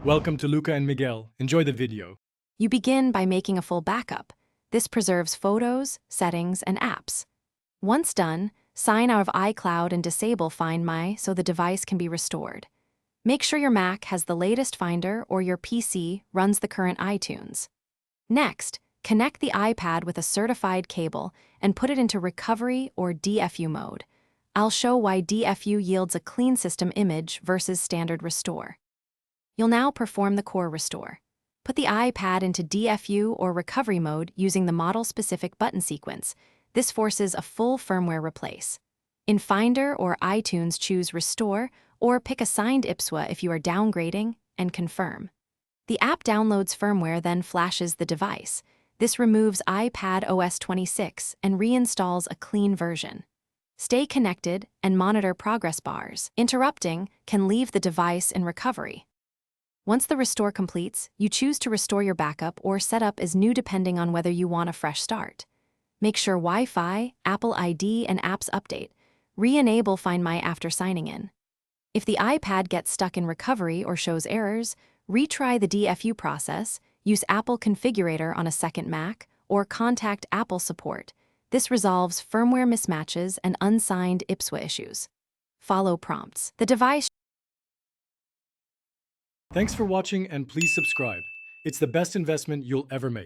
Welcome to Luca and Miguel. Enjoy the video. You begin by making a full backup. This preserves photos, settings, and apps. Once done, sign out of iCloud and disable Find My so the device can be restored. Make sure your Mac has the latest Finder or your PC runs the current iTunes. Next, connect the iPad with a certified cable and put it into recovery or DFU mode. I'll show why DFU yields a clean system image versus standard restore. You'll now perform the core restore. Put the iPad into DFU or recovery mode using the model-specific button sequence. This forces a full firmware replace. In Finder or iTunes, choose Restore or pick a signed IPSWA if you are downgrading and confirm. The app downloads firmware, then flashes the device. This removes iPad OS 26 and reinstalls a clean version. Stay connected and monitor progress bars. Interrupting can leave the device in recovery. Once the restore completes, you choose to restore your backup or set up as new depending on whether you want a fresh start. Make sure Wi-Fi, Apple ID, and apps update. Re-enable Find My after signing in. If the iPad gets stuck in recovery or shows errors, retry the DFU process, use Apple Configurator on a second Mac, or contact Apple support. This resolves firmware mismatches and unsigned IPSWA issues. Follow prompts. The device. Thanks for watching and please subscribe. It's the best investment you'll ever make.